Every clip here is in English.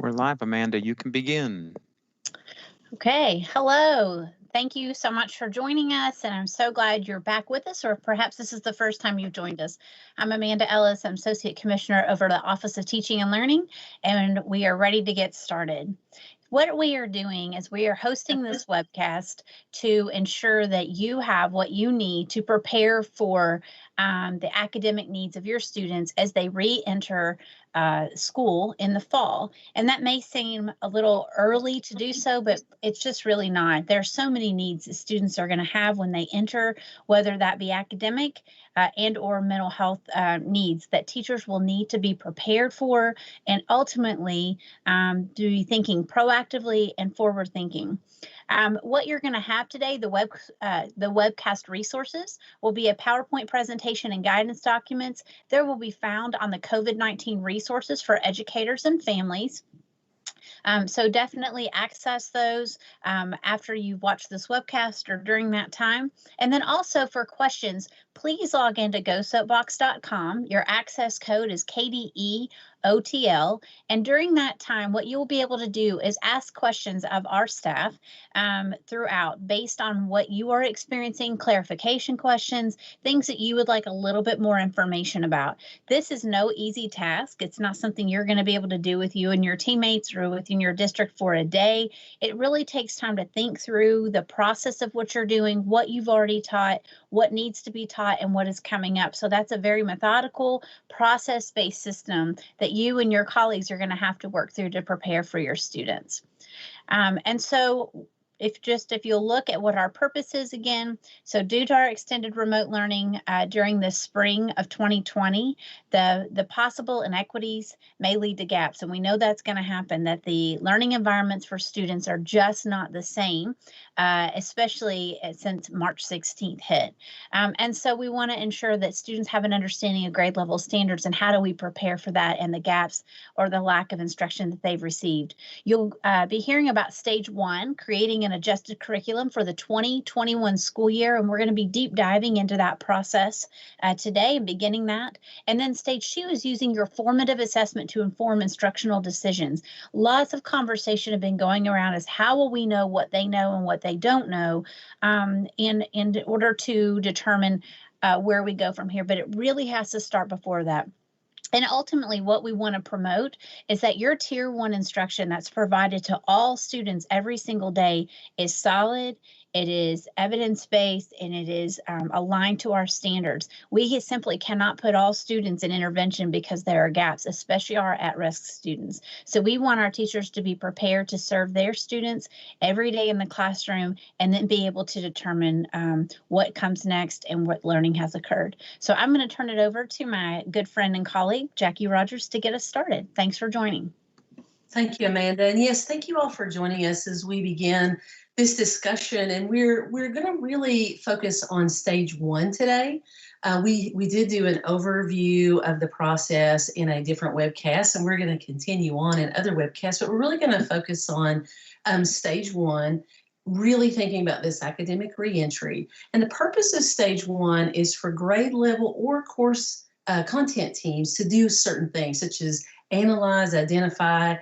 We're live, Amanda. You can begin. Okay, hello. Thank you so much for joining us, and I'm so glad you're back with us, or perhaps this is the first time you've joined us. I'm Amanda Ellis. I'm Associate Commissioner over the Office of Teaching and Learning, and we are ready to get started. What we are doing is we are hosting this webcast to ensure that you have what you need to prepare for the academic needs of your students as they re-enter school in the fall. And that may seem a little early to do so, but it's just really not. There are so many needs that students are going to have when they enter, whether that be academic and or mental health needs that teachers will need to be prepared for, and ultimately be thinking proactively and forward thinking. What you're going to have today, the webcast resources will be a PowerPoint presentation and guidance documents. There will be found on the COVID-19 resources for educators and families. So definitely access those after you've watched this webcast or during that time. And then also for questions, please log into gosoapbox.com. Your access code is KDEOTL. And during that time, what you'll be able to do is ask questions of our staff throughout based on what you are experiencing, clarification questions, things that you would like a little bit more information about. This is no easy task. It's not something you're going to be able to do with you and your teammates or within your district for a day. It really takes time to think through the process of what you're doing, what you've already taught, what needs to be taught, and what is coming up. So that's a very methodical, process-based system that you and your colleagues are going to have to work through to prepare for your students. And so if you'll look at what our purpose is again, so due to our extended remote learning during the spring of 2020, the possible inequities may lead to gaps. And we know that's going to happen, that the learning environments for students are just not the same, especially since March 16th hit. And so we want to ensure that students have an understanding of grade level standards and how do we prepare for that and the gaps or the lack of instruction that they've received. You'll be hearing about stage 1, creating an adjusted curriculum for the 2021 school year, and we're going to be deep diving into that process today and beginning that. And then stage 2 is using your formative assessment to inform instructional decisions. Lots of conversation have been going around as how will we know what they know and what they don't know in order to determine where we go from here, but it really has to start before that. And ultimately, what we want to promote is that your Tier 1 instruction that's provided to all students every single day is solid, it is evidence-based, and it is aligned to our standards. We simply cannot put all students in intervention because there are gaps, especially our at-risk students. So we want our teachers to be prepared to serve their students every day in the classroom and then be able to determine what comes next and what learning has occurred. So I'm going to turn it over to my good friend and colleague, Jackie Rogers, to get us started. Thanks for joining. Thank you, Amanda. And yes, thank you all for joining us as we begin this discussion. And we're going to really focus on stage 1 today. We did do an overview of the process in a different webcast, and we're going to continue on in other webcasts, but we're really going to focus on stage 1, really thinking about this academic reentry. And the purpose of stage 1 is for grade level or course content teams to do certain things, such as analyze, identify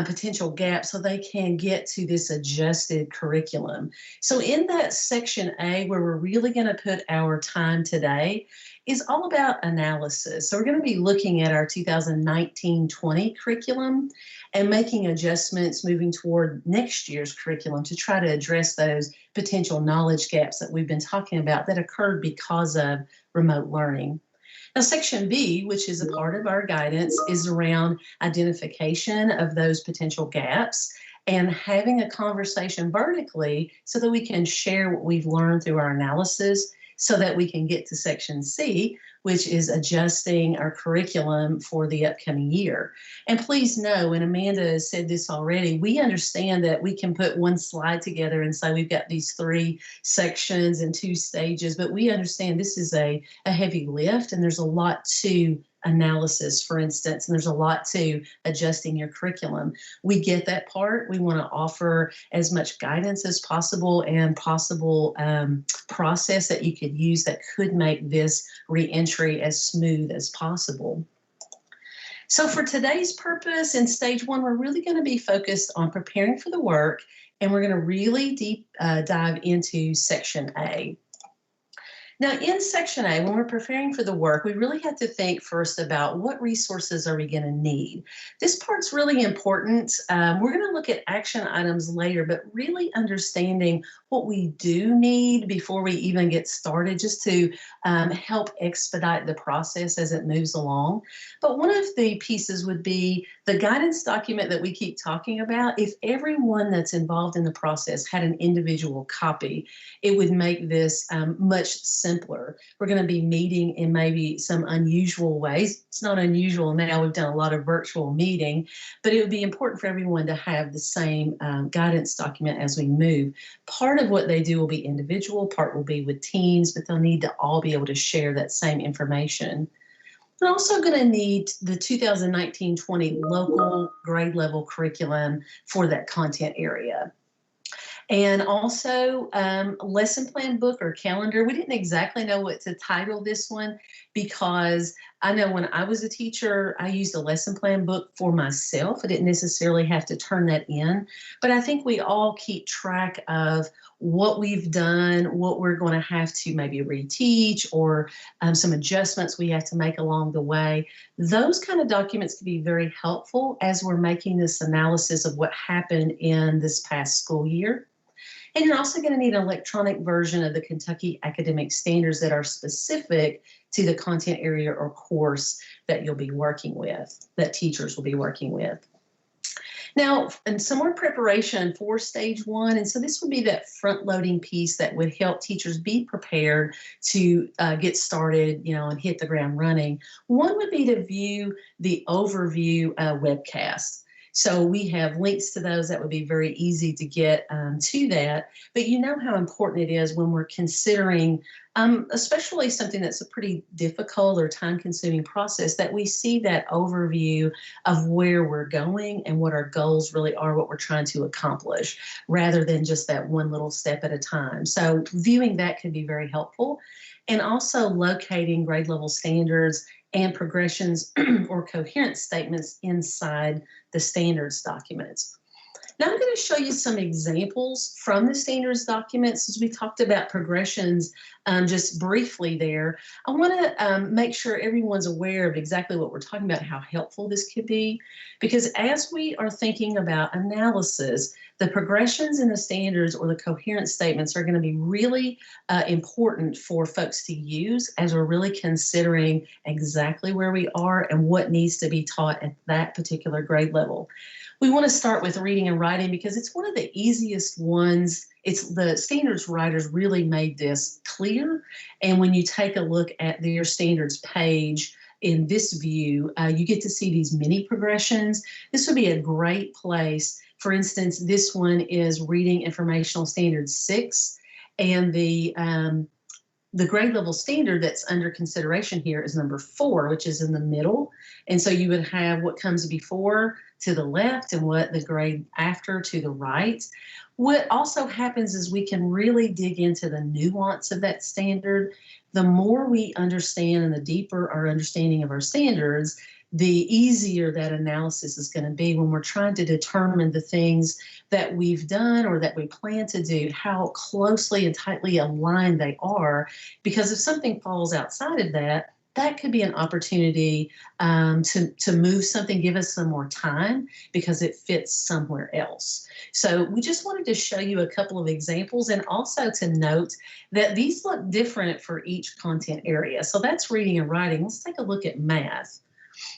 potential gaps so they can get to this adjusted curriculum. So in that section A, where we're really going to put our time today, is all about analysis. So we're going to be looking at our 2019-20 curriculum and making adjustments moving toward next year's curriculum to try to address those potential knowledge gaps that we've been talking about that occurred because of remote learning. Now, section B, which is a part of our guidance, is around identification of those potential gaps and having a conversation vertically so that we can share what we've learned through our analysis so that we can get to section C, which is adjusting our curriculum for the upcoming year. And please know, and Amanda has said this already, we understand that we can put one slide together and say we've got these 3 sections and 2 stages, but we understand this is a heavy lift and there's a lot to analysis, for instance, and there's a lot to adjusting your curriculum. We get that part. We want to offer as much guidance as possible and possible process that you could use that could make this reentry as smooth as possible. So for today's purpose in stage one, we're really going to be focused on preparing for the work, and we're going to really deep dive into section A. Now, in section A, when we're preparing for the work, we really have to think first about what resources are we going to need. This part's really important. We're going to look at action items later, but really understanding what we do need before we even get started, just to help expedite the process as it moves along. But one of the pieces would be the guidance document that we keep talking about. If everyone that's involved in the process had an individual copy, it would make this much simpler. We're going to be meeting in maybe some unusual ways. It's not unusual now. We've done a lot of virtual meeting, but it would be important for everyone to have the same guidance document as we move. Part of what they do will be individual, part will be with teams, but they'll need to all be able to share that same information. We're also going to need the 2019-20 local grade level curriculum for that content area. And also lesson plan book or calendar. We didn't exactly know what to title this one, because I know when I was a teacher, I used a lesson plan book for myself. I didn't necessarily have to turn that in, but I think we all keep track of what we've done, what we're going to have to maybe reteach, or some adjustments we have to make along the way. Those kind of documents can be very helpful as we're making this analysis of what happened in this past school year. And you're also going to need an electronic version of the Kentucky Academic Standards that are specific to the content area or course that you'll be working with, that teachers will be working with. Now, and some more preparation for stage one. And so this would be that front loading piece that would help teachers be prepared to get started, and hit the ground running. One would be to view the overview webcast. So we have links to those that would be very easy to get to that. But you know how important it is when we're considering, especially something that's a pretty difficult or time-consuming process, that we see that overview of where we're going and what our goals really are, what we're trying to accomplish, rather than just that one little step at a time. So viewing that can be very helpful. And also locating grade level standards and progressions or coherence statements inside the standards documents. Now I'm going to show you some examples from the standards documents. As we talked about progressions just briefly there, I want to make sure everyone's aware of exactly what we're talking about, how helpful this could be, because as we are thinking about analysis, the progressions in the standards or the coherence statements are going to be really important for folks to use as we're really considering exactly where we are and what needs to be taught at that particular grade level. We want to start with reading and writing because it's one of the easiest ones. It's the standards writers really made this clear. And when you take a look at their standards page in this view, you get to see these mini progressions. This would be a great place. For instance, this one is Reading Informational Standards 6, and the grade level standard that's under consideration here is number 4, which is in the middle. And so you would have what comes before to the left and what the grade after to the right. What also happens is we can really dig into the nuance of that standard. The more we understand and the deeper our understanding of our standards, the easier that analysis is going to be when we're trying to determine the things that we've done or that we plan to do, how closely and tightly aligned they are. Because if something falls outside of that, that could be an opportunity to move something, give us some more time because it fits somewhere else. So we just wanted to show you a couple of examples and also to note that these look different for each content area. So that's reading and writing. Let's take a look at math.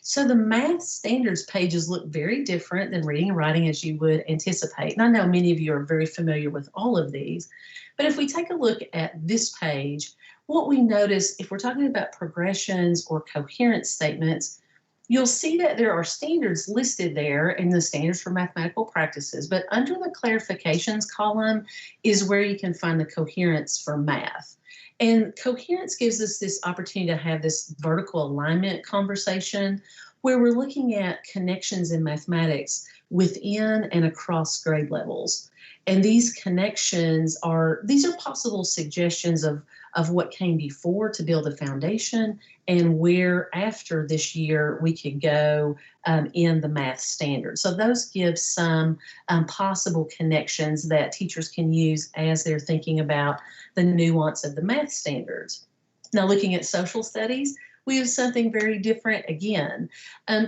So the math standards pages look very different than reading and writing as you would anticipate. And I know many of you are very familiar with all of these, but if we take a look at this page, what we notice if we're talking about progressions or coherence statements, you'll see that there are standards listed there in the standards for mathematical practices, but under the clarifications column is where you can find the coherence for math. And coherence gives us this opportunity to have this vertical alignment conversation where we're looking at connections in mathematics within and across grade levels. And these connections these are possible suggestions of what came before to build a foundation and where after this year we could go in the math standard. So those give some possible connections that teachers can use as they're thinking about the nuance of the math standards. Now, looking at social studies, we have something very different again.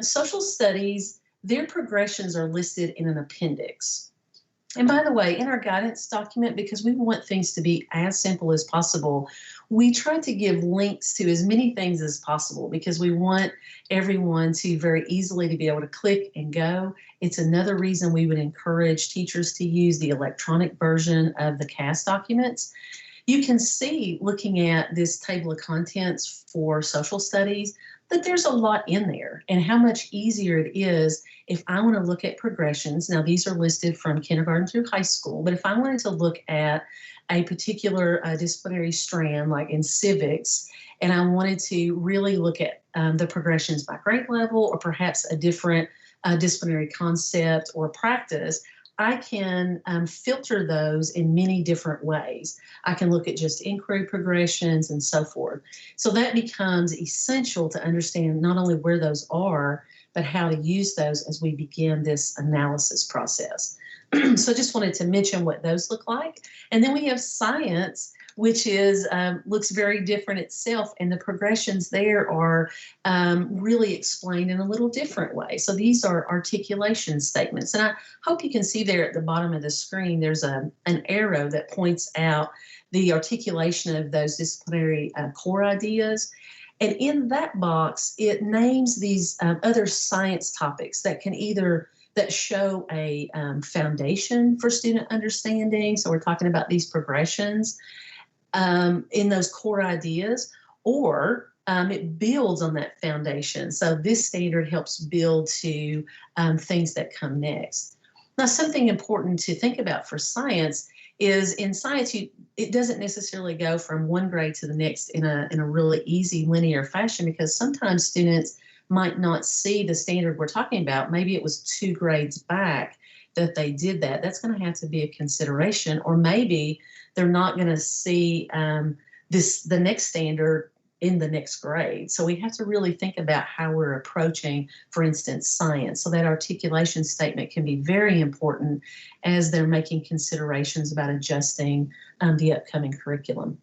Social studies, their progressions are listed in an appendix. And by the way, in our guidance document, because we want things to be as simple as possible, we try to give links to as many things as possible because we want everyone to very easily to be able to click and go. It's another reason we would encourage teachers to use the electronic version of the CAS documents. You can see, looking at this table of contents for social studies, that there's a lot in there and how much easier it is if I want to look at progressions. Now, these are listed from kindergarten through high school, but if I wanted to look at a particular disciplinary strand, like in civics, and I wanted to really look at the progressions by grade level or perhaps a different disciplinary concept or practice, I can filter those in many different ways. I can look at just inquiry progressions and so forth. So that becomes essential to understand not only where those are, but how to use those as we begin this analysis process. So I just wanted to mention what those look like. And then we have science, which is looks very different itself, and the progressions there are really explained in a little different way. So these are articulation statements, and I hope you can see there at the bottom of the screen there's an arrow that points out the articulation of those disciplinary core ideas. And in that box, it names these other science topics that can that show a foundation for student understanding. So we're talking about these progressions in those core ideas, or it builds on that foundation. So this standard helps build to things that come next. Now, something important to think about for science is in science, it doesn't necessarily go from one grade to the next in a really easy linear fashion, because sometimes students might not see the standard we're talking about. Maybe it was 2 grades back that they did that. That's going to have to be a consideration, or maybe they're not going to see the next standard in the next grade. So we have to really think about how we're approaching, for instance, science. So that articulation statement can be very important as they're making considerations about adjusting the upcoming curriculum.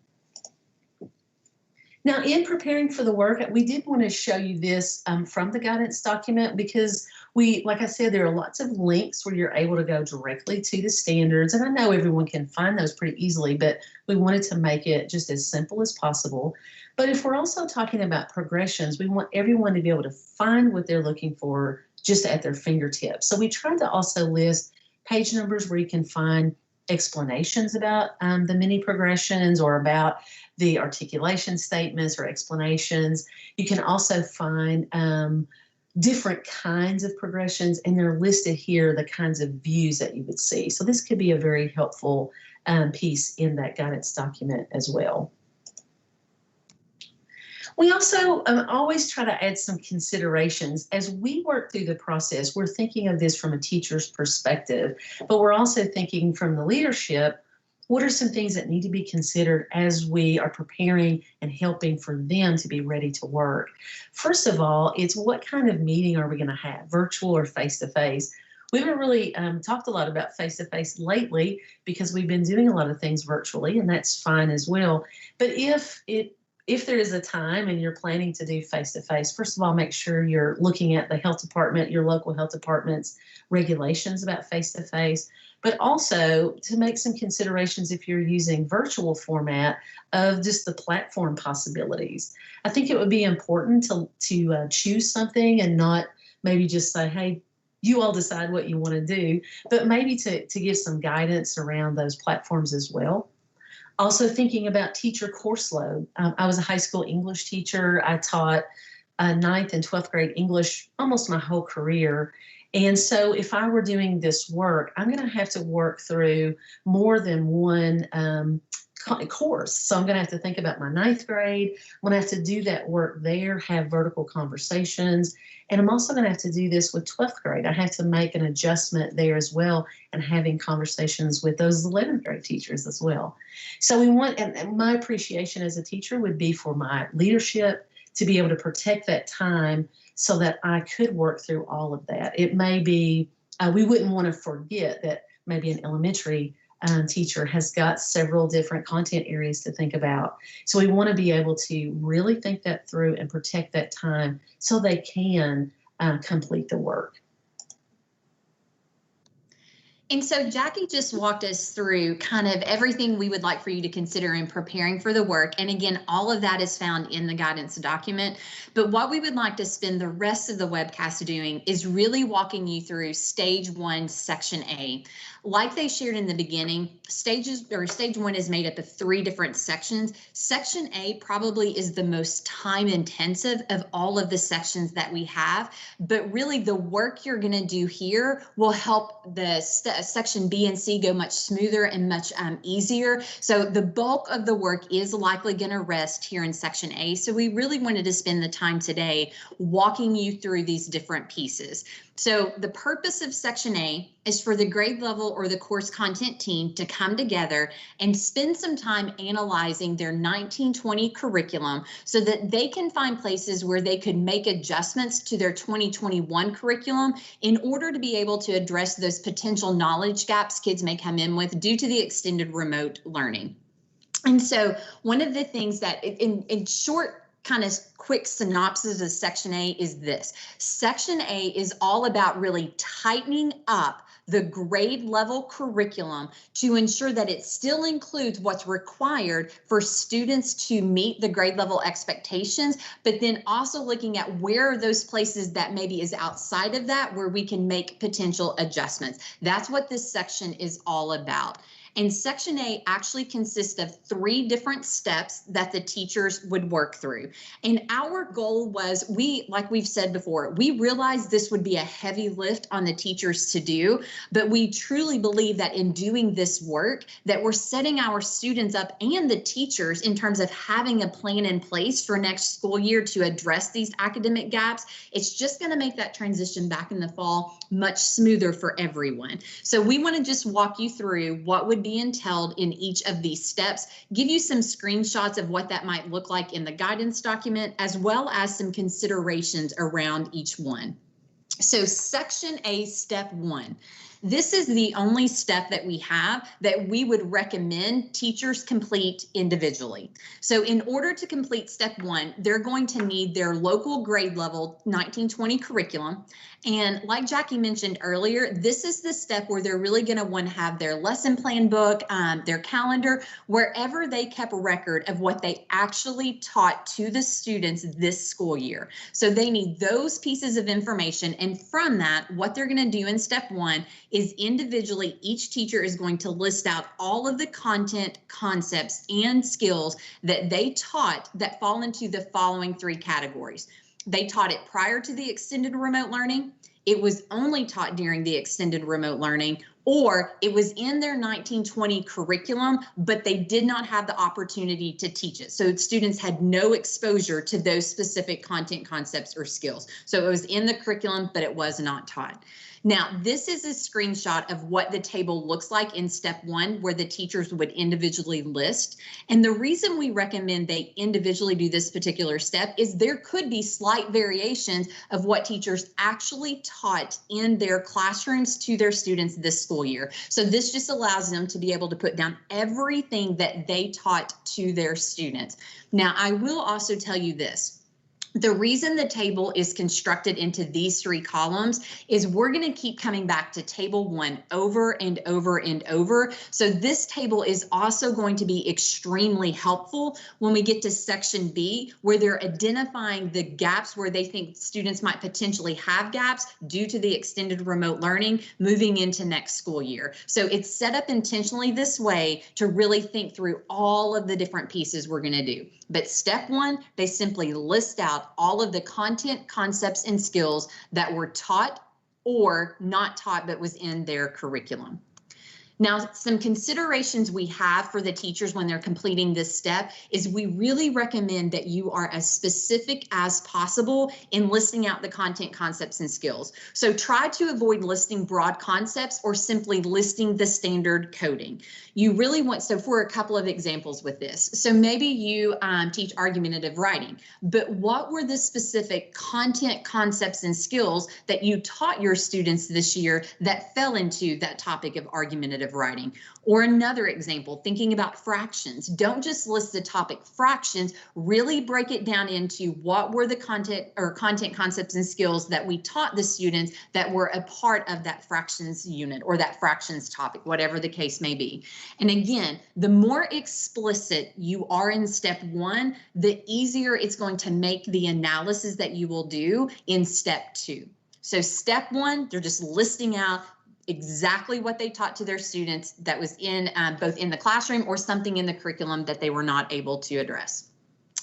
Now, in preparing for the work, we did want to show you this from the guidance document, because like I said, there are lots of links where you're able to go directly to the standards. And I know everyone can find those pretty easily, but we wanted to make it just as simple as possible. But if we're also talking about progressions, we want everyone to be able to find what they're looking for just at their fingertips. So we tried to also list page numbers where you can find explanations about the mini progressions or about the articulation statements or explanations. You can also find different kinds of progressions, and they're listed here, the kinds of views that you would see. So this could be a very helpful piece in that guidance document as well. We also always try to add some considerations. As we work through the process, we're thinking of this from a teacher's perspective, but we're also thinking from the leadership, what are some things that need to be considered as we are preparing and helping for them to be ready to work? First of all, it's what kind of meeting are we going to have, virtual or face-to-face? We haven't really talked a lot about face-to-face lately because we've been doing a lot of things virtually, and that's fine as well. But if there is a time and you're planning to do face-to-face, first of all, make sure you're looking at the health department, your local health department's regulations about face-to-face, but also to make some considerations if you're using virtual format of just the platform possibilities. I think it would be important to choose something and not maybe just say, hey, you all decide what you want to do, but maybe to give some guidance around those platforms as well. Also thinking about teacher course load. I was a high school English teacher. I taught 9th and 12th grade English almost my whole career. And so if I were doing this work, I'm going to have to work through more than one course. So I'm going to have to think about my 9th grade. I'm going to have to do that work there, have vertical conversations. And I'm also going to have to do this with 12th grade. I have to make an adjustment there as well and having conversations with those 11th grade teachers as well. So we want, and my appreciation as a teacher would be for my leadership to be able to protect that time so that I could work through all of that. It may be, we wouldn't want to forget that maybe an elementary teacher has got several different content areas to think about. So we want to be able to really think that through and protect that time so they can complete the work. And so Jackie just walked us through kind of everything we would like for you to consider in preparing for the work. And again, all of that is found in the guidance document. But what we would like to spend the rest of the webcast doing is really walking you through stage 1, section A. Like they shared in the beginning, stage 1 is made up of 3 different sections. Section A probably is the most time intensive of all of the sections that we have, but really the work you're going to do here will help the section B and C go much smoother and much easier. So the bulk of the work is likely going to rest here in section A. So we really wanted to spend the time today walking you through these different pieces. So the purpose of section A is for the grade level or the course content team to come together and spend some time analyzing their 1920 curriculum so that they can find places where they could make adjustments to their 2021 curriculum in order to be able to address those potential knowledge gaps kids may come in with due to the extended remote learning. And so one of the things that in short, kind of quick synopsis of section A is this. Section A is all about really tightening up the grade level curriculum to ensure that it still includes what's required for students to meet the grade level expectations, but then also looking at where are those places that maybe is outside of that where we can make potential adjustments. That's what this section is all about. And section A actually consists of 3 different steps that the teachers would work through. And our goal was, like we've said before, we realized this would be a heavy lift on the teachers to do, but we truly believe that in doing this work, that we're setting our students up and the teachers in terms of having a plan in place for next school year to address these academic gaps. It's just going to make that transition back in the fall much smoother for everyone. So we want to just walk you through what would be entailed in each of these steps, give you some screenshots of what that might look like in the guidance document, as well as some considerations around each one. So section A, step 1. This is the only step that we have that we would recommend teachers complete individually. So in order to complete step 1, they're going to need their local grade level 1920 curriculum. And like Jackie mentioned earlier, this is the step where they're really going to want to have their lesson plan book, their calendar, wherever they kept a record of what they actually taught to the students this school year. So they need those pieces of information. And from that, what they're going to do in step 1 is individually, each teacher is going to list out all of the content, concepts, and skills that they taught that fall into the following 3 categories. They taught it prior to the extended remote learning. It was only taught during the extended remote learning, or it was in their 1920 curriculum, but they did not have the opportunity to teach it. So students had no exposure to those specific content, concepts, or skills. So it was in the curriculum, but it was not taught. Now, this is a screenshot of what the table looks like in step 1, where the teachers would individually list. And the reason we recommend they individually do this particular step is there could be slight variations of what teachers actually taught in their classrooms to their students this school year. So this just allows them to be able to put down everything that they taught to their students. Now, I will also tell you this. The reason the table is constructed into these 3 columns is we're going to keep coming back to table 1 over and over and over. So this table is also going to be extremely helpful when we get to section B, where they're identifying the gaps where they think students might potentially have gaps due to the extended remote learning moving into next school year. So it's set up intentionally this way to really think through all of the different pieces we're going to do. But step 1, they simply list out all of the content, concepts, and skills that were taught or not taught but was in their curriculum. Now, some considerations we have for the teachers when they're completing this step is we really recommend that you are as specific as possible in listing out the content, concepts, and skills. So try to avoid listing broad concepts or simply listing the standard coding. You really want, so for a couple of examples with this, so maybe you teach argumentative writing, but what were the specific content, concepts, and skills that you taught your students this year that fell into that topic of argumentative writing? Or another example, thinking about fractions. Don't just list the topic fractions, really break it down into what were the content, concepts, and skills that we taught the students that were a part of that fractions unit or that fractions topic, whatever the case may be. And again, the more explicit you are in step 1, the easier it's going to make the analysis that you will do in step 2. So step 1, they're just listing out exactly what they taught to their students that was in both in the classroom or something in the curriculum that they were not able to address.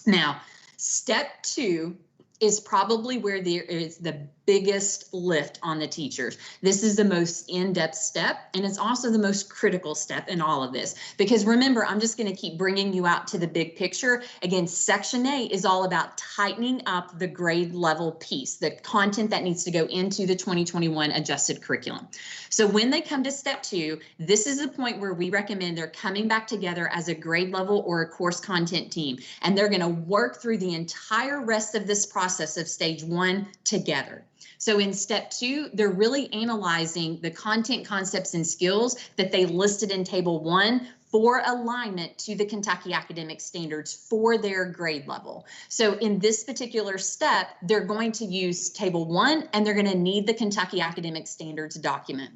Now, step 2 is probably where there is the biggest lift on the teachers. This is the most in-depth step, and it's also the most critical step in all of this. Because remember, I'm just going to keep bringing you out to the big picture. Again, Section A is all about tightening up the grade level piece, the content that needs to go into the 2021 adjusted curriculum. So when they come to step 2, this is the point where we recommend they're coming back together as a grade level or a course content team, and they're going to work through the entire rest of this process of stage 1 together. So in step 2, they're really analyzing the content, concepts, and skills that they listed in table 1 for alignment to the Kentucky Academic Standards for their grade level. So in this particular step, they're going to use table 1 and they're going to need the Kentucky Academic Standards document.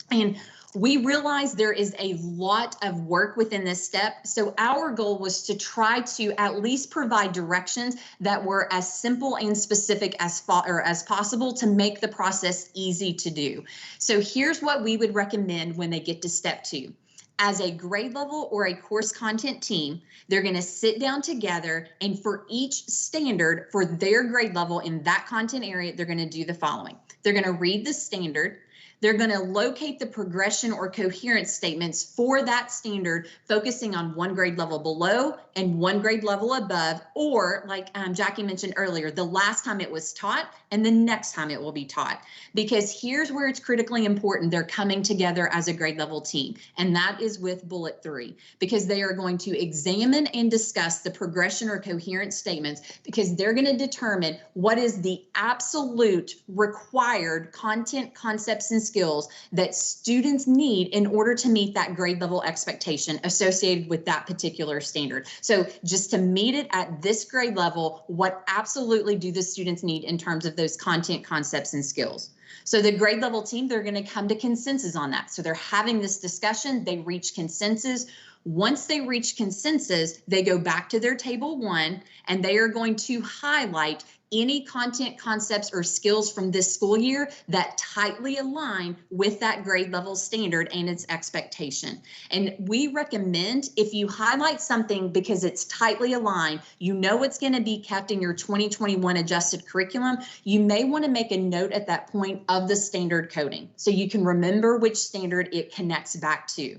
And we realize there is a lot of work within this step, so our goal was to try to at least provide directions that were as simple and specific as possible to make the process easy to do. So here's what we would recommend when they get to step 2. As a grade level or a course content team, they're going to sit down together, and for each standard for their grade level in that content area, they're going to do the following. They're going to read the standard. They're going to locate the progression or coherence statements for that standard, focusing on one grade level below and one grade level above, or like Jackie mentioned earlier, the last time it was taught and the next time it will be taught. Because here's where it's critically important. They're coming together as a grade level team, and that is with bullet 3, because they are going to examine and discuss the progression or coherence statements, because they're going to determine what is the absolute required content, concepts, and skills that students need in order to meet that grade level expectation associated with that particular standard. So just to meet it at this grade level, what absolutely do the students need in terms of those content, concepts, and skills? So the grade level team, they're going to come to consensus on that. So they're having this discussion, they reach consensus. Once they reach consensus, they go back to their table 1 and they are going to highlight any content, concepts, or skills from this school year that tightly align with that grade level standard and its expectation. And we recommend if you highlight something because it's tightly aligned, you know it's going to be kept in your 2021 adjusted curriculum, you may want to make a note at that point of the standard coding so you can remember which standard it connects back to.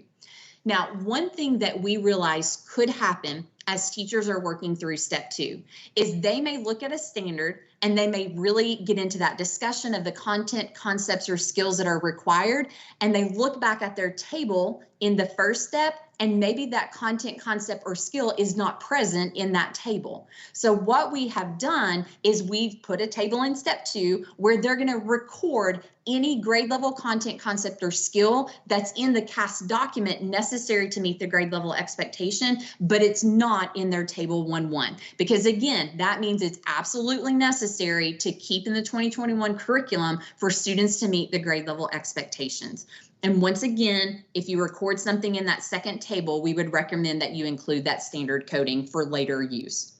Now, one thing that we realize could happen as teachers are working through step 2 is they may look at a standard and they may really get into that discussion of the content, concepts, or skills that are required, and they look back at their table in the first step, and maybe that content, concept, or skill is not present in that table. So what we have done is we've put a table in step 2 where they're going to record any grade level content, concept, or skill that's in the CAS document necessary to meet the grade level expectation, but it's not in their table 1-1. Because again, that means it's absolutely necessary to keep in the 2021 curriculum for students to meet the grade level expectations. And once again, if you record something in that second table, we would recommend that you include that standard coding for later use.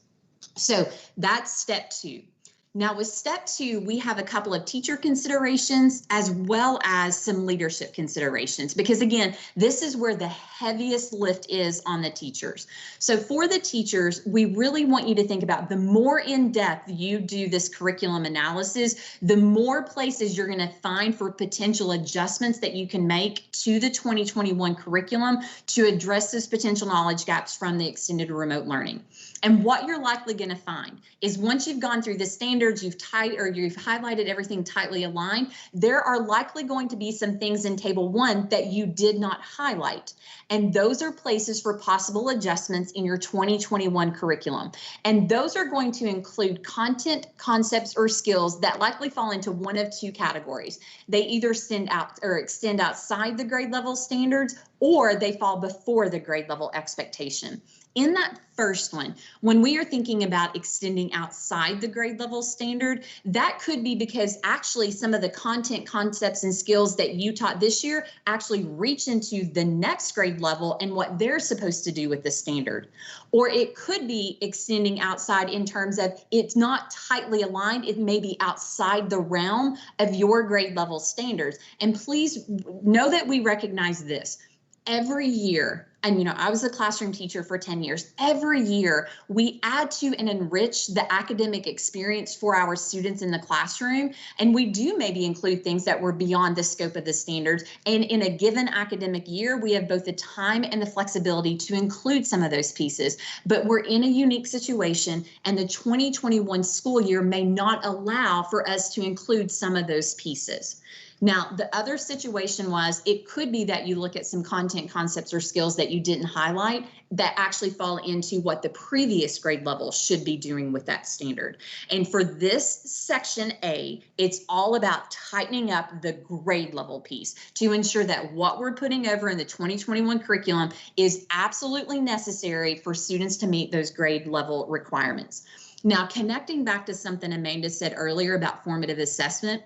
So that's step 2. Now with step 2, we have a couple of teacher considerations as well as some leadership considerations, because again, this is where the heaviest lift is on the teachers. So for the teachers, we really want you to think about the more in depth you do this curriculum analysis, the more places you're going to find for potential adjustments that you can make to the 2021 curriculum to address those potential knowledge gaps from the extended remote learning. And what you're likely going to find is once you've gone through the standards, you've highlighted everything tightly aligned, there are likely going to be some things in table 1 that you did not highlight. And those are places for possible adjustments in your 2021 curriculum. And those are going to include content, concepts, or skills that likely fall into one of 2 categories. They either extend outside the grade level standards, or they fall before the grade level expectation. In that first one, when we are thinking about extending outside the grade level standard, that could be because actually some of the content, concepts, and skills that you taught this year actually reach into the next grade level and what they're supposed to do with the standard. Or it could be extending outside in terms of it's not tightly aligned. It may be outside the realm of your grade level standards. And please know that we recognize this. Every year, and I was a classroom teacher for 10 years, every year we add to and enrich the academic experience for our students in the classroom. And we do maybe include things that were beyond the scope of the standards. And in a given academic year, we have both the time and the flexibility to include some of those pieces. But we're in a unique situation, and the 2021 school year may not allow for us to include some of those pieces. Now, the other situation was it could be that you look at some content, concepts, or skills that you didn't highlight that actually fall into what the previous grade level should be doing with that standard. And for this section A, it's all about tightening up the grade level piece to ensure that what we're putting over in the 2021 curriculum is absolutely necessary for students to meet those grade level requirements. Now, connecting back to something Amanda said earlier about formative assessment,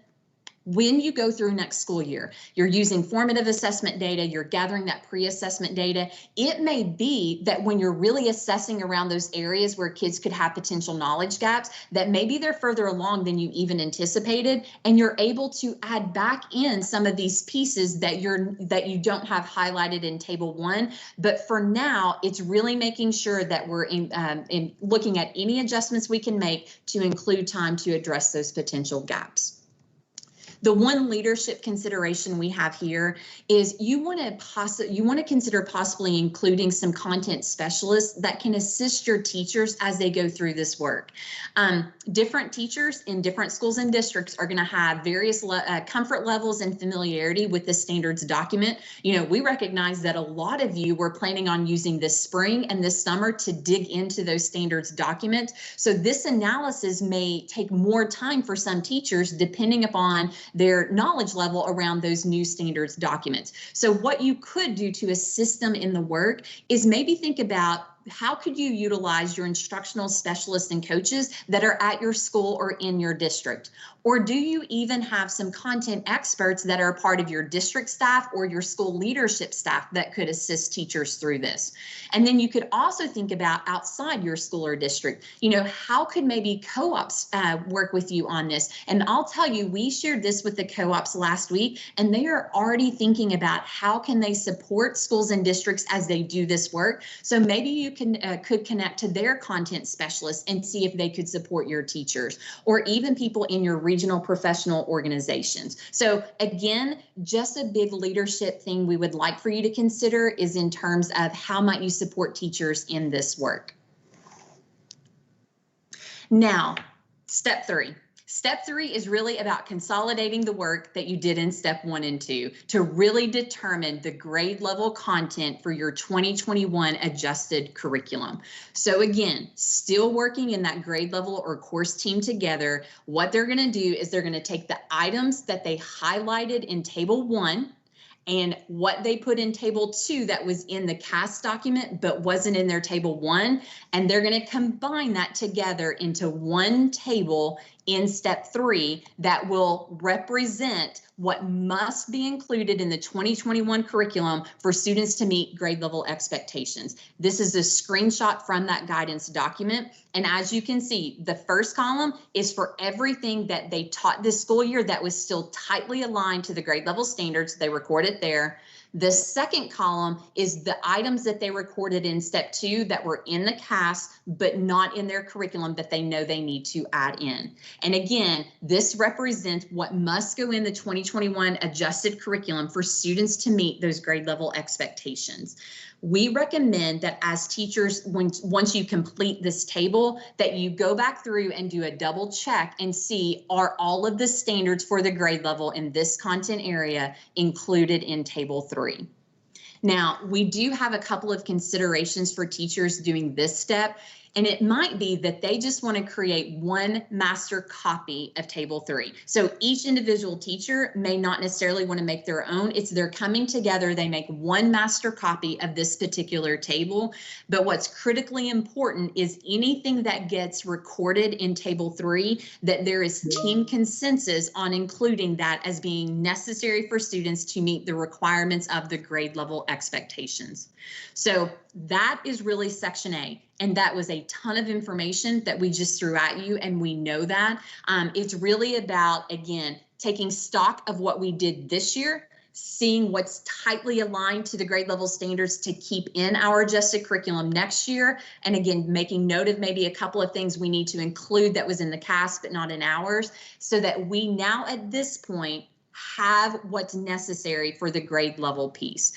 when you go through next school year, you're using formative assessment data, you're gathering that pre-assessment data. It may be that when you're really assessing around those areas where kids could have potential knowledge gaps, that maybe they're further along than you even anticipated, and you're able to add back in some of these pieces that you don't have highlighted in table 1. But for now, it's really making sure that we're in looking at any adjustments we can make to include time to address those potential gaps. The one leadership consideration we have here is you want to consider possibly including some content specialists that can assist your teachers as they go through this work. Different teachers in different schools and districts are going to have various comfort levels and familiarity with the standards document. We recognize that a lot of you were planning on using this spring and this summer to dig into those standards documents. So this analysis may take more time for some teachers depending upon their knowledge level around those new standards documents. So what you could do to assist them in the work is maybe think about how could you utilize your instructional specialists and coaches that are at your school or in your district? Or do you even have some content experts that are a part of your district staff or your school leadership staff that could assist teachers through this? And then you could also think about outside your school or district, how could maybe co-ops work with you on this? And I'll tell you, we shared this with the co-ops last week, and they are already thinking about how can they support schools and districts as they do this work. So maybe you could connect to their content specialists and see if they could support your teachers, or even people in your regional professional organizations. So again, just a big leadership thing we would like for you to consider is in terms of how might you support teachers in this work. Now, step 3. Step 3 is really about consolidating the work that you did in step 1 and 2 to really determine the grade level content for your 2021 adjusted curriculum. So again, still working in that grade level or course team together, what they're going to do is they're going to take the items that they highlighted in table 1 and what they put in table 2 that was in the CAS document but wasn't in their table 1, and they're going to combine that together into one table in step 3 that will represent what must be included in the 2021 curriculum for students to meet grade level expectations. This is a screenshot from that guidance document. And as you can see, the first column is for everything that they taught this school year that was still tightly aligned to the grade level standards. They recorded there. The second column is the items that they recorded in step 2 that were in the CAS, but not in their curriculum that they know they need to add in. And again, this represents what must go in the 2021 adjusted curriculum for students to meet those grade level expectations. We recommend that as teachers, once you complete this table, that you go back through and do a double check and see, are all of the standards for the grade level in this content area included in table 3? Now, we do have a couple of considerations for teachers doing this step. And it might be that they just want to create one master copy of table 3. So each individual teacher may not necessarily want to make their own. It's they're coming together, they make one master copy of this particular table. But what's critically important is anything that gets recorded in table 3, that there is team consensus on including that as being necessary for students to meet the requirements of the grade level expectations. So that is really section A. And that was a ton of information that we just threw at you, and we know that. It's really about, again, taking stock of what we did this year, seeing what's tightly aligned to the grade level standards to keep in our adjusted curriculum next year. And again, making note of maybe a couple of things we need to include that was in the CAS but not in ours, so that we now at this point have what's necessary for the grade level piece.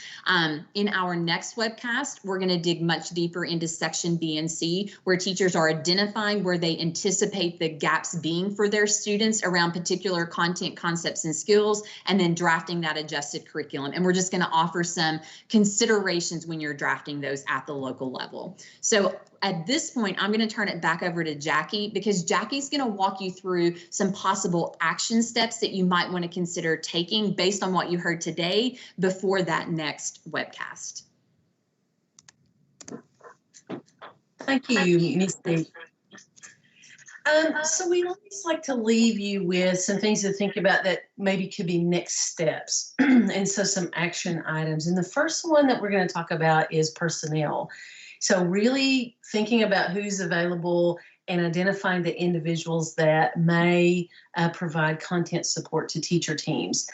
In our next webcast, we're going to dig much deeper into section B and C, where teachers are identifying where they anticipate the gaps being for their students around particular content, concepts, and skills, and then drafting that adjusted curriculum. And we're just going to offer some considerations when you're drafting those at the local level. So at this point, I'm going to turn it back over to Jackie, because Jackie's going to walk you through some possible action steps that you might want to consider taking based on what you heard today before that next webcast. Thank you, Misty. So we always like to leave you with some things to think about that maybe could be next steps, and so some action items. And the first one that we're going to talk about is personnel. So really thinking about who's available and identifying the individuals that may provide content support to teacher teams.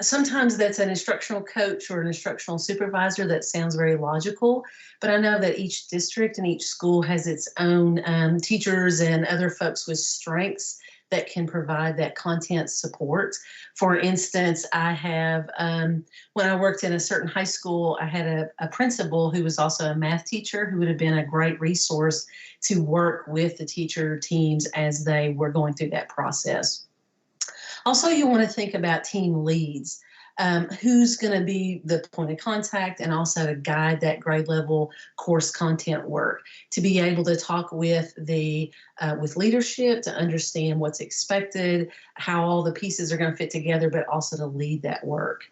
Sometimes that's an instructional coach or an instructional supervisor. That sounds very logical, but I know that each district and each school has its own teachers and other folks with strengths that can provide that content support. For instance, I have, when I worked in a certain high school, I had a principal who was also a math teacher who would have been a great resource to work with the teacher teams as they were going through that process. Also, you want to think about team leads. Who's going to be the point of contact and also to guide that grade level course content work, to be able to talk with with leadership to understand what's expected, how all the pieces are going to fit together, but also to lead that work.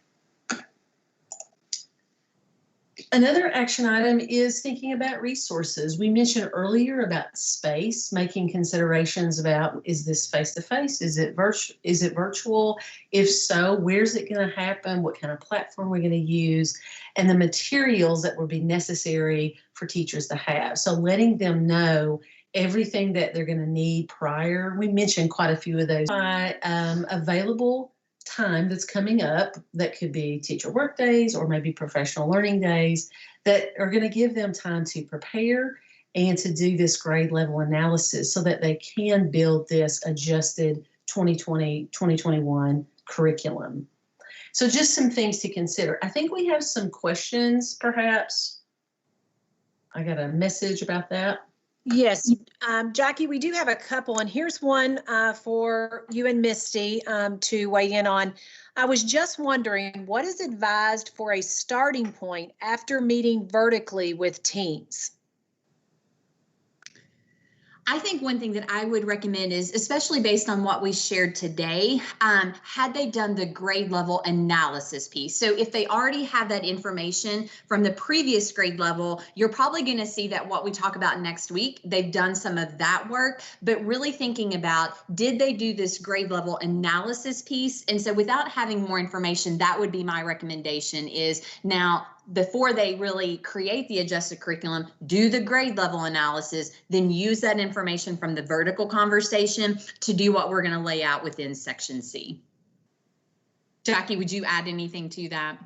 Another action item is thinking about resources. We mentioned earlier about space, making considerations about, is this face-to-face? Is it virtual? If so, where's it going to happen? What kind of platform we're going to use? And the materials that will be necessary for teachers to have. So letting them know everything that they're going to need prior. We mentioned quite a few of those. Available time that's coming up, that could be teacher work days or maybe professional learning days, that are going to give them time to prepare and to do this grade level analysis so that they can build this adjusted 2020-2021 curriculum. So just some things to consider. I think we have some questions, perhaps. I got a message about that. Yes, Jackie, we do have a couple, and here's one for you and Misty to weigh in on. I was just wondering, what is advised for a starting point after meeting vertically with teams? I think one thing that I would recommend is, especially based on what we shared today, had they done the grade level analysis piece. So if they already have that information from the previous grade level, you're probably going to see that what we talk about next week, they've done some of that work, but really thinking about, did they do this grade level analysis piece? And so without having more information, that would be my recommendation is now, before they really create the adjusted curriculum, do the grade level analysis, then use that information from the vertical conversation to do what we're going to lay out within section C. Jackie, would you add anything to that?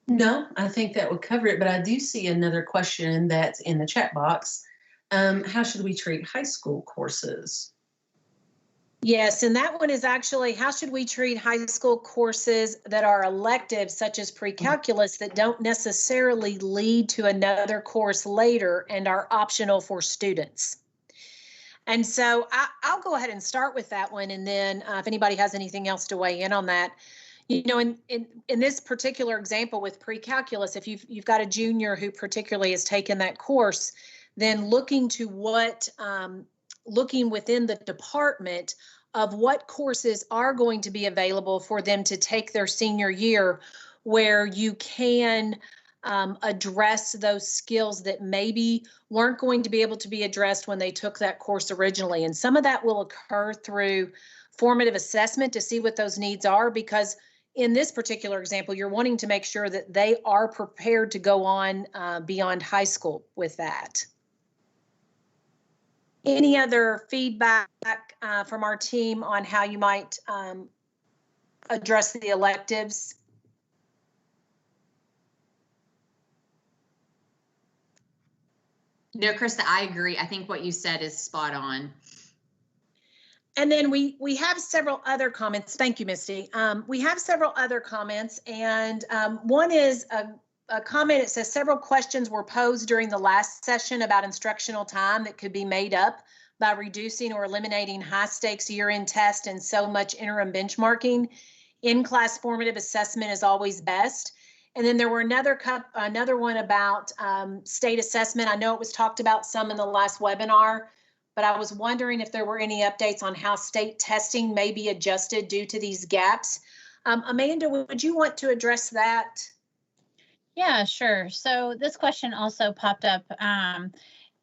No, I think that would cover it, but I do see another question that's in the chat box. How should we treat high school courses? Yes, and that one is actually, how should we treat high school courses that are elective, such as pre-calculus, that don't necessarily lead to another course later and are optional for students? And so I'll go ahead and start with that one, and then if anybody has anything else to weigh in on that. You know, in this particular example with pre-calculus, if you've got a junior who particularly has taken that course, then looking to what, looking within the department of what courses are going to be available for them to take their senior year, where you can address those skills that maybe weren't going to be able to be addressed when they took that course originally. And some of that will occur through formative assessment to see what those needs are, because in this particular example, you're wanting to make sure that they are prepared to go on beyond high school with that. Any other feedback from our team on how you might address the electives? No, Krista, I agree. I think what you said is spot on. And then we have several other comments. Thank you, Misty. We have several other comments, and one is a comment. It says several questions were posed during the last session about instructional time that could be made up by reducing or eliminating high stakes year-end tests and so much interim benchmarking. In-class formative assessment is always best. And then there were another one about state assessment. I know it was talked about some in the last webinar, but I was wondering if there were any updates on how state testing may be adjusted due to these gaps. Amanda, would you want to address that? Yeah, sure. So this question also popped up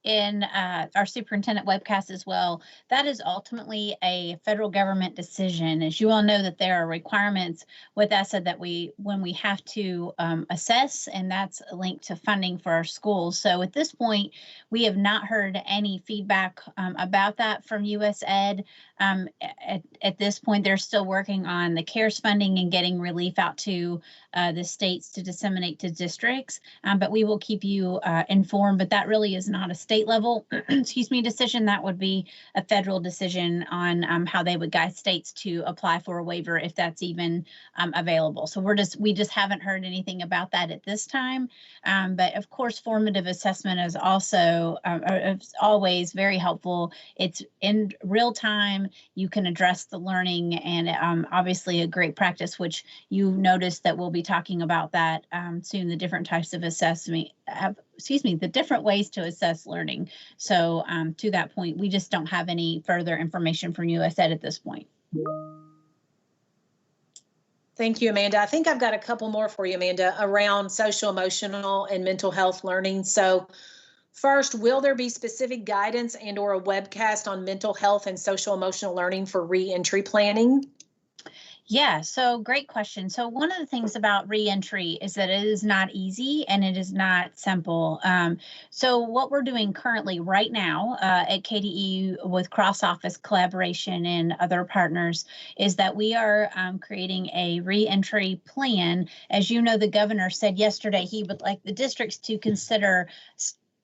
in our superintendent webcast as well. That is ultimately a federal government decision. As you all know, that there are requirements with ESSA that when we have to assess, and that's linked to funding for our schools. So at this point, we have not heard any feedback about that from USAID. At this point, they're still working on the CARES funding and getting relief out to the states to disseminate to districts, but we will keep you informed. But that really is not a state level, decision. That would be a federal decision on how they would guide states to apply for a waiver if that's even available. So we just haven't heard anything about that at this time. But of course, formative assessment is also always very helpful. It's in real time. You can address the learning, and obviously a great practice, which you noticed that we'll be talking about that soon, the different types of assessment, the different ways to assess learning. So to that point, we just don't have any further information from USAID at this point. Thank you, Amanda. I think I've got a couple more for you, Amanda, around social, emotional, and mental health learning. So first, will there be specific guidance and or a webcast on mental health and social emotional learning for re-entry planning? Yeah, so great question. So one of the things about reentry is that it is not easy and it is not simple. So what we're doing currently right now at KDE with cross-office collaboration and other partners is that we are creating a reentry plan. As you know, the governor said yesterday he would like the districts to consider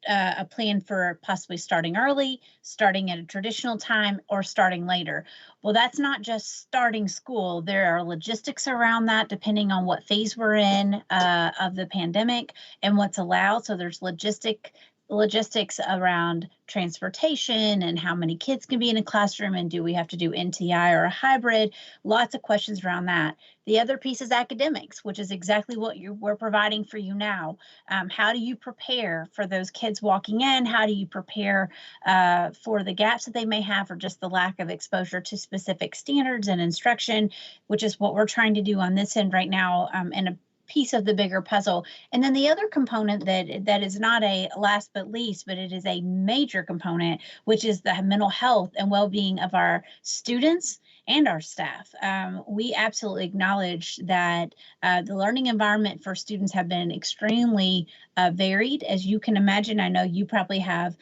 a plan for possibly starting early, starting at a traditional time, or starting later. Well, that's not just starting school. There are logistics around that depending on what phase we're in of the pandemic and what's allowed. So there's logistic logistics around transportation and how many kids can be in a classroom, and do we have to do NTI or a hybrid? Lots of questions around that. The other piece is academics, which is exactly what we're providing for you now. How do you prepare for those kids walking in? How do you prepare for the gaps that they may have, or just the lack of exposure to specific standards and instruction, which is what we're trying to do on this end right now, in a piece of the bigger puzzle. And then the other component that is not a last but least, but it is a major component, which is the mental health and well-being of our students and our staff. We absolutely acknowledge that the learning environment for students have been extremely varied. As you can imagine, I know you probably have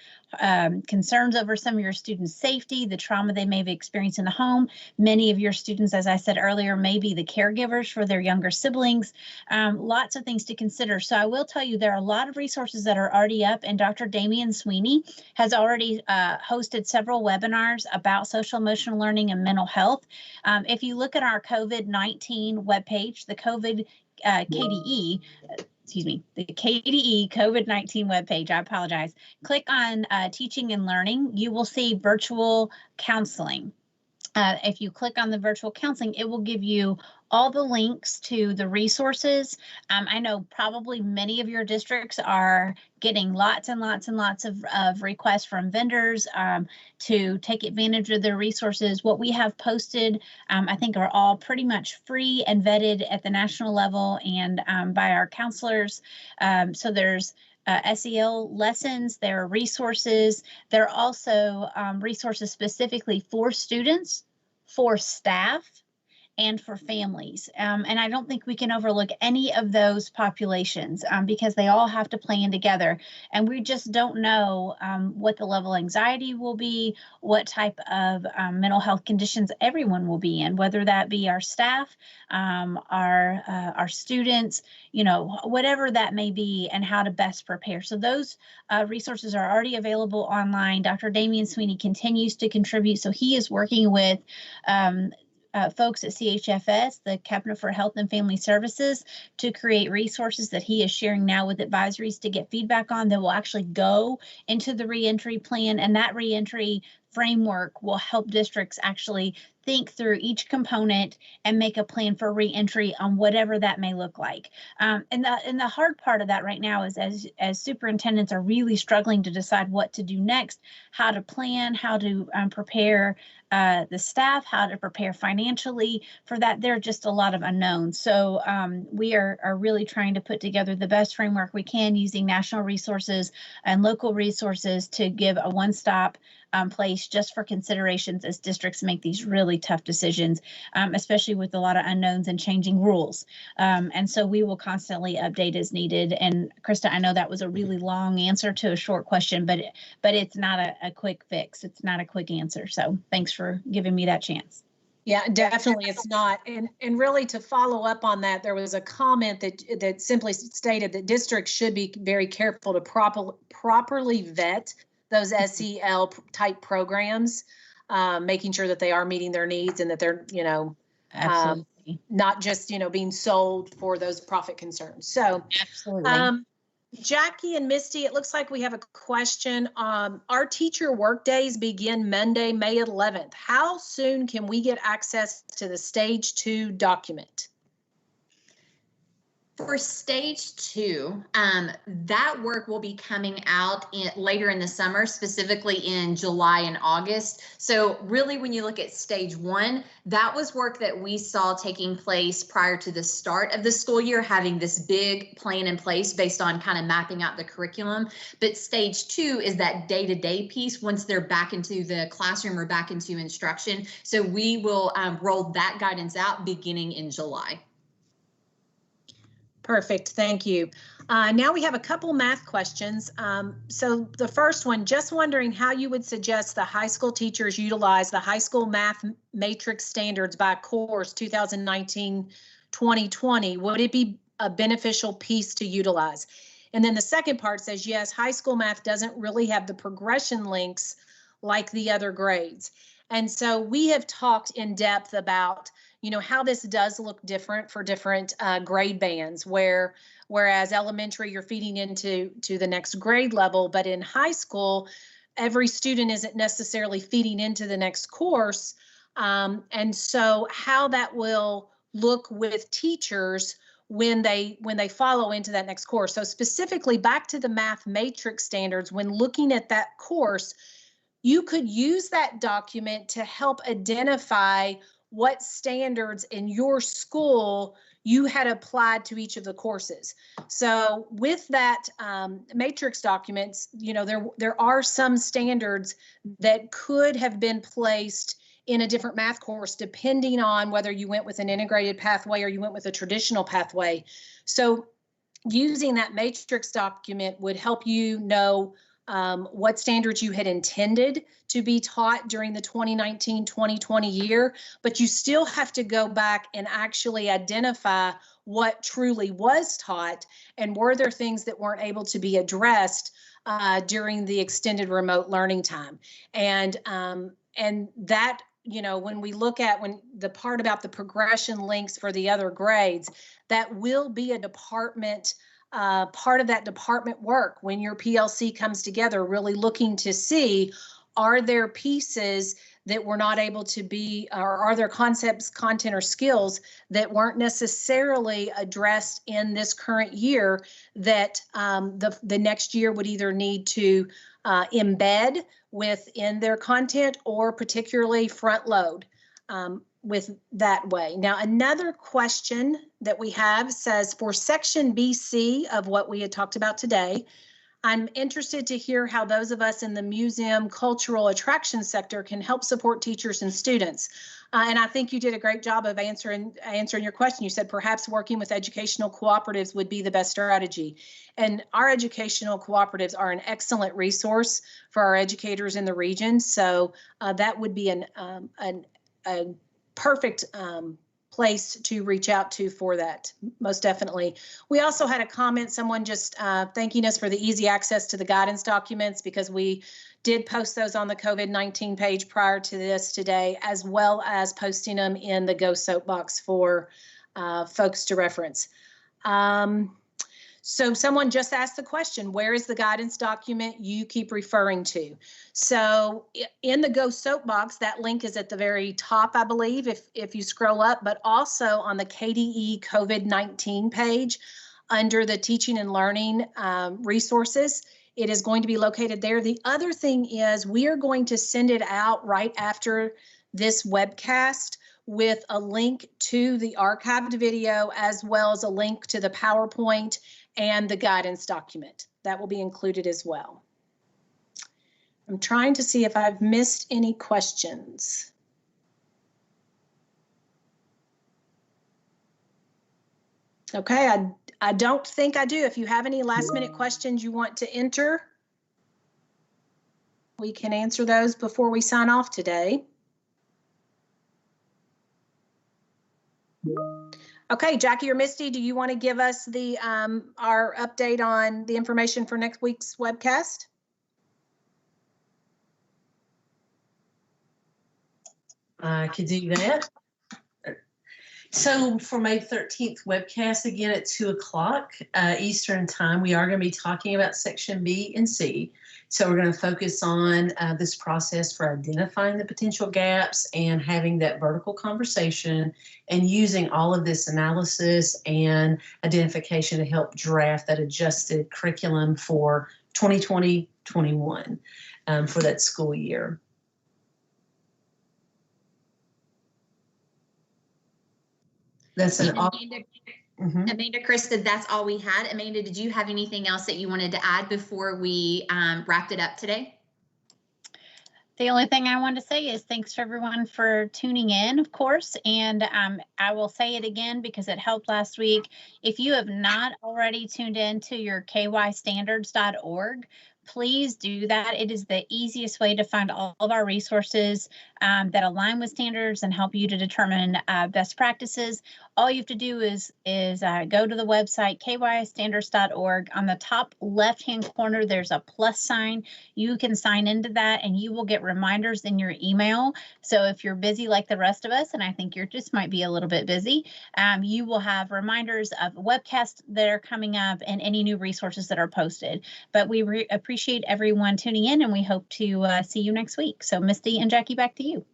concerns over some of your students' safety, the trauma they may have experienced in the home. Many of your students, as I said earlier, may be the caregivers for their younger siblings. Lots of things to consider. So I will tell you, there are a lot of resources that are already up, and Dr. Damian Sweeney has already hosted several webinars about social emotional learning and mental health. If you look at our COVID-19 webpage, the COVID KDE, the KDE COVID-19 webpage, I apologize. Click on teaching and learning, you will see virtual counseling. If you click on the virtual counseling, it will give you all the links to the resources. I know probably many of your districts are getting lots and lots and lots of requests from vendors to take advantage of their resources. What we have posted, I think, are all pretty much free and vetted at the national level and by our counselors. So there's SEL lessons, there are resources. There are also resources specifically for students, for staff, and for families. And I don't think we can overlook any of those populations because they all have to plan together. And we just don't know what the level of anxiety will be, what type of mental health conditions everyone will be in, whether that be our staff, our students, whatever that may be, and how to best prepare. So those resources are already available online. Dr. Damian Sweeney continues to contribute. So he is working with folks at CHFS, the Cabinet for Health and Family Services, to create resources that he is sharing now with advisories to get feedback on that will actually go into the reentry plan. And that reentry framework will help districts actually think through each component and make a plan for reentry on whatever that may look like. And the hard part of that right now is as superintendents are really struggling to decide what to do next, how to plan, how to prepare the staff, how to prepare financially for that. There are just a lot of unknowns. So we are really trying to put together the best framework we can using national resources and local resources to give a one-stop place just for considerations as districts make these really tough decisions, especially with a lot of unknowns and changing rules. And so we will constantly update as needed. And Krista, I know that was a really long answer to a short question, but it's not a quick fix. It's not a quick answer. So thanks for giving me that chance. Yeah, definitely it's not. And really, to follow up on that, there was a comment that simply stated that districts should be very careful to properly vet those SEL type programs, making sure that they are meeting their needs and that they're, Absolutely. not just, being sold for those profit concerns. So absolutely. Jackie and Misty, it looks like we have a question. Our teacher work days begin Monday, May 11th. How soon can we get access to the Stage 2 document? For stage 2, that work will be coming out later in the summer, specifically in July and August. So really, when you look at stage 1, that was work that we saw taking place prior to the start of the school year, having this big plan in place based on kind of mapping out the curriculum. But stage 2 is that day-to-day piece once they're back into the classroom or back into instruction. So we will roll that guidance out beginning in July. Perfect, thank you. Now we have a couple math questions. So the first one, just wondering how you would suggest the high school teachers utilize the high school math matrix standards by course 2019-2020. Would it be a beneficial piece to utilize? And then the second part says, yes, high school math doesn't really have the progression links like the other grades. And so we have talked in depth about, how this does look different for different grade bands, whereas elementary, you're feeding into the next grade level, but in high school, every student isn't necessarily feeding into the next course. And so how that will look with teachers when they follow into that next course. So specifically back to the math matrix standards, when looking at that course, you could use that document to help identify what standards in your school you had applied to each of the courses. So with that matrix documents, there are some standards that could have been placed in a different math course, depending on whether you went with an integrated pathway or you went with a traditional pathway. So using that matrix document would help you know what standards you had intended to be taught during the 2019-2020 year, but you still have to go back and actually identify what truly was taught, and were there things that weren't able to be addressed during the extended remote learning time. And that, when we look at the part about the progression links for the other grades, that will be a department part of that department work when your PLC comes together, really looking to see, are there pieces that were not able to be, or are there concepts, content, or skills that weren't necessarily addressed in this current year that the next year would either need to embed within their content or particularly front load with that way. Now, another question that we have says, for section BC of what we had talked about today, I'm interested to hear how those of us in the museum cultural attraction sector can help support teachers and students. And I think you did a great job of answering your question. You said perhaps working with educational cooperatives would be the best strategy. And our educational cooperatives are an excellent resource for our educators in the region. So that would be a perfect place to reach out to for that, most definitely. We also had a comment, someone just thanking us for the easy access to the guidance documents, because we did post those on the COVID-19 page prior to this today, as well as posting them in the Go Soapbox for folks to reference. So someone just asked the question, where is the guidance document you keep referring to? So in the Go Soapbox, that link is at the very top, I believe, if you scroll up, but also on the KDE COVID-19 page under the teaching and learning resources. It is going to be located there. The other thing is we are going to send it out right after this webcast with a link to the archived video, as well as a link to the PowerPoint and the guidance document. That will be included as well. I'm trying to see if I've missed any questions. Okay, I don't think I do. If you have any last minute questions you want to enter, we can answer those before we sign off today. Okay, Jackie or Misty, do you want to give us the our update on the information for next week's webcast? I could do that. So for May 13th webcast, again at 2 o'clock Eastern time, we are going to be talking about section B and C. So we're going to focus on this process for identifying the potential gaps and having that vertical conversation and using all of this analysis and identification to help draft that adjusted curriculum for 2020-21 for that school year. That's an Amanda, Krista, that's all we had. Amanda, did you have anything else that you wanted to add before we wrapped it up today? The only thing I want to say is thanks for everyone for tuning in, of course, and I will say it again because it helped last week. If you have not already tuned in to your kystandards.org, please do that. It is the easiest way to find all of our resources that align with standards and help you to determine best practices. All you have to do is go to the website, kystandards.org. On the top left-hand corner, there's a plus sign. You can sign into that and you will get reminders in your email. So if you're busy like the rest of us, and I think you're just might be a little bit busy, you will have reminders of webcasts that are coming up and any new resources that are posted. But we appreciate everyone tuning in, and we hope to see you next week. So Misty and Jackie, back to you.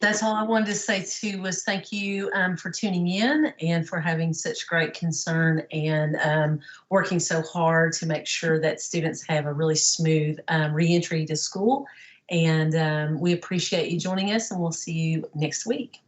That's all I wanted to say too, was thank you for tuning in and for having such great concern and working so hard to make sure that students have a really smooth reentry to school. And we appreciate you joining us, and we'll see you next week.